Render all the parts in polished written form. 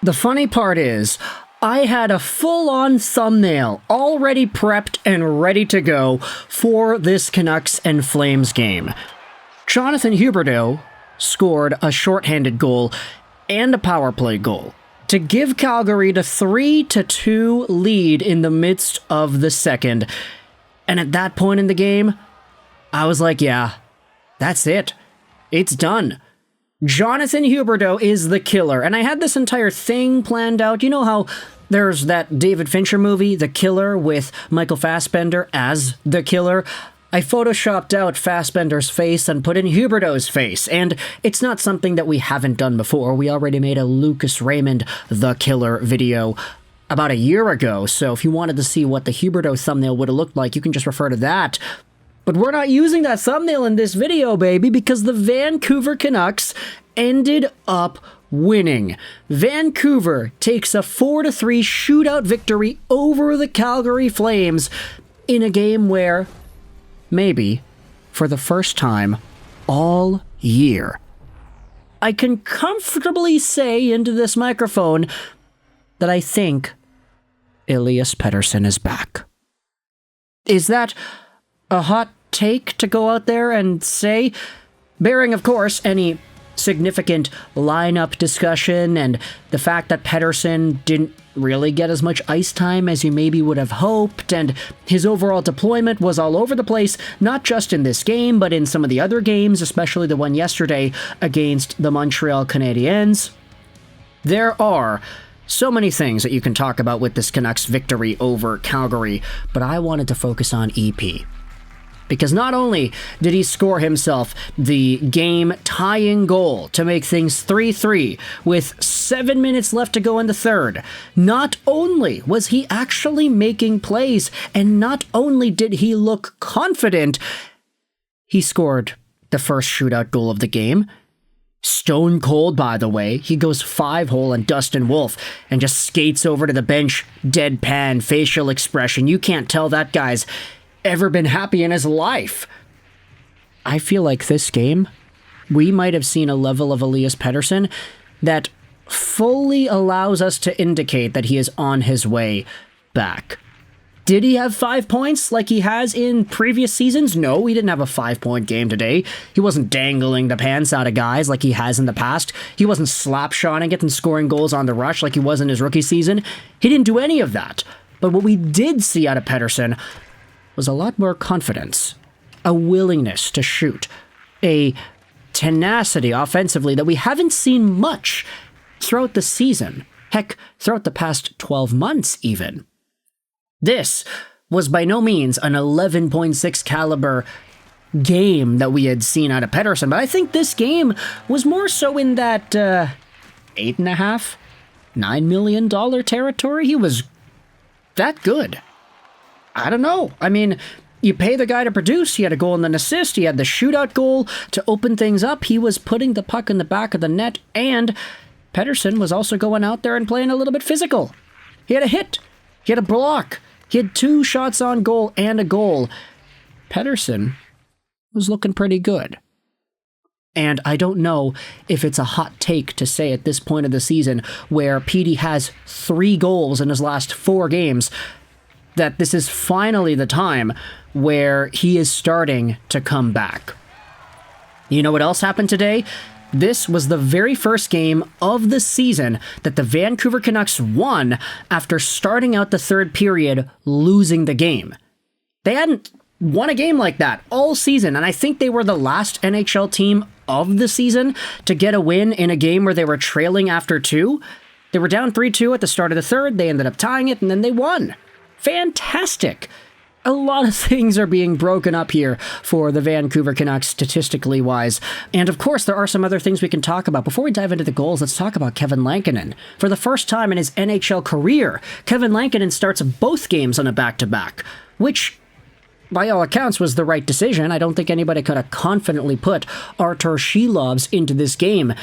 The funny part is, I had a full-on thumbnail already prepped and ready to go for this Canucks and Flames game. Jonathan Huberdeau scored a shorthanded goal and a power play goal to give Calgary the 3-2 lead in the midst of the second. And at that point in the game, I was like, yeah, that's it. It's done. Jonathan Huberdeau is the killer. And I had this entire thing planned out. You know how there's that David Fincher movie, The Killer, with Michael Fassbender as the killer? I photoshopped out Fassbender's face and put in Huberdeau's face, and it's not something that we haven't done before. We already made a Lucas Raymond The Killer video about a year ago, so if you wanted to see what the Huberdeau thumbnail would have looked like, you can just refer to that. But we're not using that thumbnail in this video, baby, because the Vancouver Canucks ended up winning. Vancouver takes a 4-3 shootout victory over the Calgary Flames in a game where, maybe, for the first time all year, I can comfortably say into this microphone that I think Elias Pettersson is back. Is that a hot take to go out there and say, bearing, of course, any significant lineup discussion and the fact that Pettersson didn't really get as much ice time as you maybe would have hoped, and his overall deployment was all over the place, not just in this game, but in some of the other games, especially the one yesterday against the Montreal Canadiens. There are so many things that you can talk about with this Canucks victory over Calgary, but I wanted to focus on EP. Because not only did he score himself the game-tying goal to make things 3-3 with 7 minutes left to go in the third, not only was he actually making plays, and not only did he look confident, he scored the first shootout goal of the game. Stone cold, by the way. He goes 5-hole on Dustin Wolf and just skates over to the bench, deadpan, facial expression. You can't tell that guy's ever been happy in his life. I feel like this game, we might have seen a level of Elias Pettersson that fully allows us to indicate that he is on his way back. Did he have 5 points like he has in previous seasons? No, he didn't have a 5-point game today. He wasn't dangling the pants out of guys like he has in the past. He wasn't slap-shotting it and scoring goals on the rush like he was in his rookie season. He didn't do any of that. But what we did see out of Pettersson was a lot more confidence, a willingness to shoot, a tenacity offensively that we haven't seen much throughout the season. Heck, throughout the past 12 months even. This was by no means an 11.6 caliber game that we had seen out of Pettersson, but I think this game was more so in that $8.5, $9 million territory. He was that good. I don't know. I mean, you pay the guy to produce. He had a goal and an assist. He had the shootout goal to open things up. He was putting the puck in the back of the net, and Pettersson was also going out there and playing a little bit physical. He had a hit. He had a block. He had 2 shots on goal and a goal. Pettersson was looking pretty good. And I don't know if it's a hot take to say at this point of the season, where Petey has 3 goals in his last 4 games, that this is finally the time where he is starting to come back. You know what else happened today? This was the very first game of the season that the Vancouver Canucks won after starting out the third period losing the game. They hadn't won a game like that all season, and I think they were the last NHL team of the season to get a win in a game where they were trailing after 2. They were down 3-2 at the start of the third, they ended up tying it, and then they won. Fantastic! A lot of things are being broken up here for the Vancouver Canucks statistically wise. And of course, there are some other things we can talk about. Before we dive into the goals, let's talk about Kevin Lankinen. For the first time in his NHL career, Kevin Lankinen starts both games on a back-to-back, which, by all accounts, was the right decision. I don't think anybody could have confidently put Artur Shilovs into this game.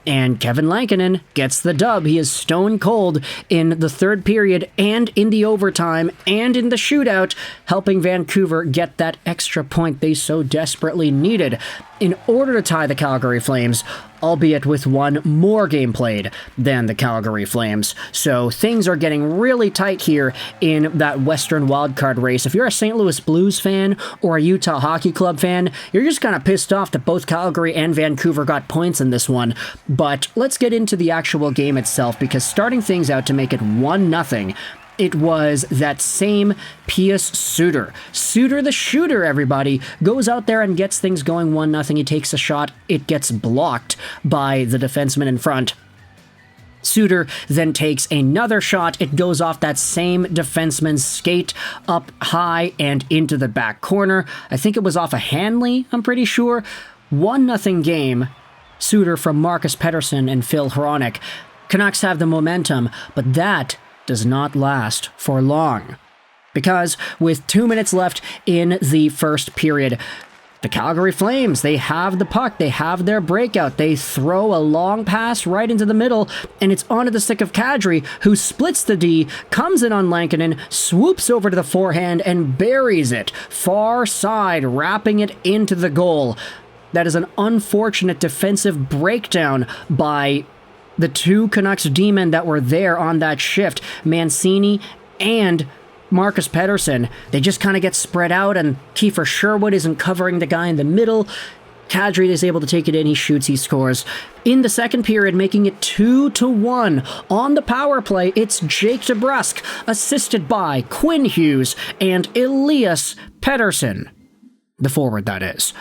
And Kevin Lankinen gets the dub. He is stone cold in the third period and in the overtime and in the shootout, helping Vancouver get that extra point they so desperately needed. in order to tie the Calgary Flames, albeit with one more game played than the Calgary Flames. So things are getting really tight here in that Western wildcard race. If you're a St. Louis Blues fan or a Utah Hockey Club fan, you're just kind of pissed off that both Calgary and Vancouver got points in this one. But let's get into the actual game itself, because starting things out to make it 1-0, it was that same Pius Suter. Suter the shooter, everybody, goes out there and gets things going 1-0. He takes a shot. It gets blocked by the defenseman in front. Suter then takes another shot. It goes off that same defenseman's skate up high and into the back corner. I think it was off a Hanley, I'm pretty sure. 1-0 game. Suter from Marcus Pettersson and Phil Hronek. Canucks have the momentum, but that does not last for long. Because with 2 minutes left in the first period, the Calgary Flames, they have the puck, they have their breakout, they throw a long pass right into the middle, and it's onto the stick of Kadri, who splits the D, comes in on Lankinen, swoops over to the forehand, and buries it far side, wrapping it into the goal. That is an unfortunate defensive breakdown by the two Canucks D-men that were there on that shift, Mancini and Marcus Pettersson. They just kind of get spread out, and Kiefer Sherwood isn't covering the guy in the middle. Kadri is able to take it in, he shoots, he scores. In the second period, making it 2-1. On the power play, it's Jake DeBrusk, assisted by Quinn Hughes and Elias Pettersson. The forward, that is.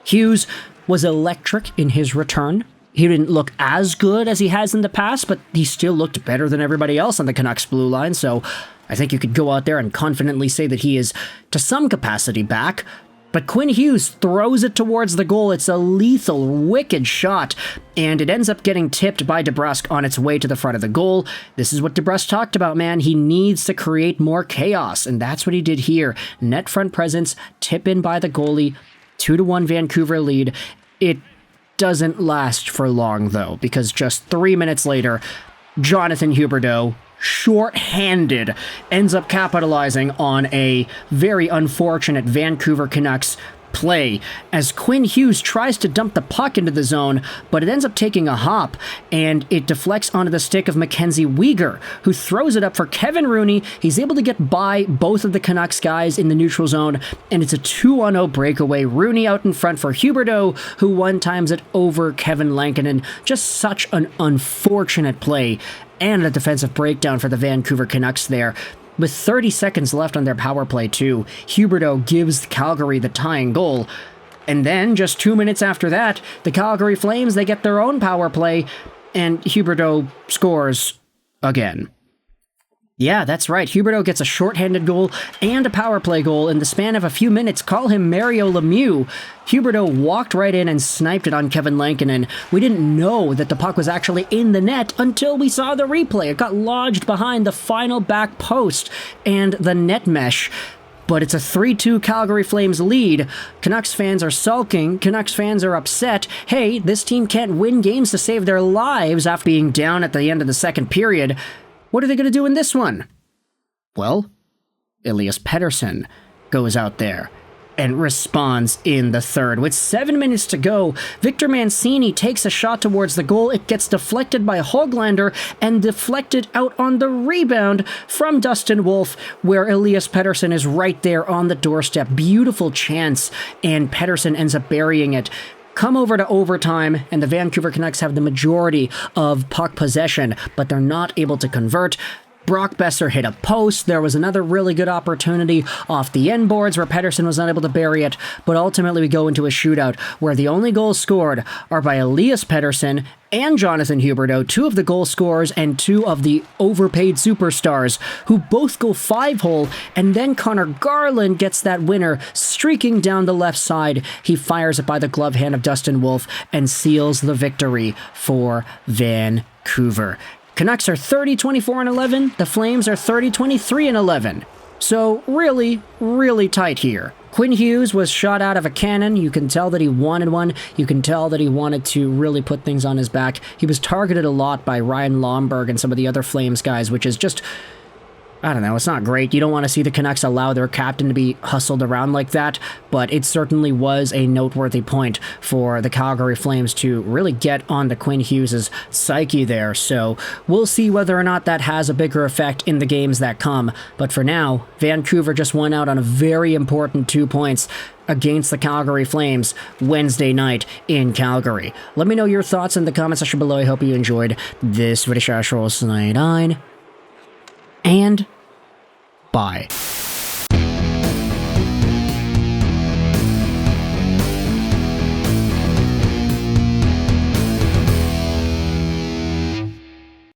Hughes was electric in his return. He didn't look as good as he has in the past, but he still looked better than everybody else on the Canucks blue line, so I think you could go out there and confidently say that he is, to some capacity, back. But Quinn Hughes throws it towards the goal. It's a lethal, wicked shot, and it ends up getting tipped by DeBrusk on its way to the front of the goal. This is what DeBrusk talked about, man. He needs to create more chaos, and that's what he did here. Net front presence, tip in by the goalie, 2-1 Vancouver lead. It doesn't last for long, though, because just 3 minutes later, Jonathan Huberdeau, short-handed, ends up capitalizing on a very unfortunate Vancouver Canucks play as Quinn Hughes tries to dump the puck into the zone, but it ends up taking a hop, and it deflects onto the stick of Mackenzie Weegar, who throws it up for Kevin Rooney. He's able to get by both of the Canucks guys in the neutral zone, and it's a 2-0 breakaway. Rooney out in front for Huberdeau, who one-times it over Kevin Lankinen. Just such an unfortunate play, and a defensive breakdown for the Vancouver Canucks there. With 30 seconds left on their power play, too, Huberdeau gives Calgary the tying goal. And then, just 2 minutes after that, the Calgary Flames, they get their own power play, and Huberdeau scores again. Yeah, that's right. Huberdeau gets a shorthanded goal and a power play goal in the span of a few minutes. Call him Mario Lemieux. Huberdeau walked right in and sniped it on Kevin Lankinen. We didn't know that the puck was actually in the net until we saw the replay. It got lodged behind the final back post and the net mesh. But it's a 3-2 Calgary Flames lead. Canucks fans are sulking. Canucks fans are upset. Hey, this team can't win games to save their lives after being down at the end of the second period. What are they going to do in this one? Well, Elias Pettersson goes out there and responds in the third. With 7 minutes to go, Victor Mancini takes a shot towards the goal. It gets deflected by Höglander and deflected out on the rebound from Dustin Wolf, where Elias Pettersson is right there on the doorstep. Beautiful chance, and Pettersson ends up burying it. Come over to overtime, and the Vancouver Canucks have the majority of puck possession, but they're not able to convert. Brock Besser hit a post. There was another really good opportunity off the end boards where Pettersson was unable to bury it, but ultimately we go into a shootout where the only goals scored are by Elias Pettersson and Jonathan Huberdeau, two of the goal scorers and two of the overpaid superstars, who both go 5-hole, and then Conor Garland gets that winner streaking down the left side. He fires it by the glove hand of Dustin Wolf and seals the victory for Vancouver. Canucks are 30-24-11. The Flames are 30-23-11. So really, really tight here. Quinn Hughes was shot out of a cannon. You can tell that he wanted one. You can tell that he wanted to really put things on his back. He was targeted a lot by Ryan Lomberg and some of the other Flames guys, which is just I don't know, it's not great. You don't want to see the Canucks allow their captain to be hustled around like that, but it certainly was a noteworthy point for the Calgary Flames to really get on to Quinn Hughes' psyche there, so we'll see whether or not that has a bigger effect in the games that come. But for now, Vancouver just won out on a very important 2 points against the Calgary Flames Wednesday night in Calgary. Let me know your thoughts in the comment section below. I hope you enjoyed this video. And bye.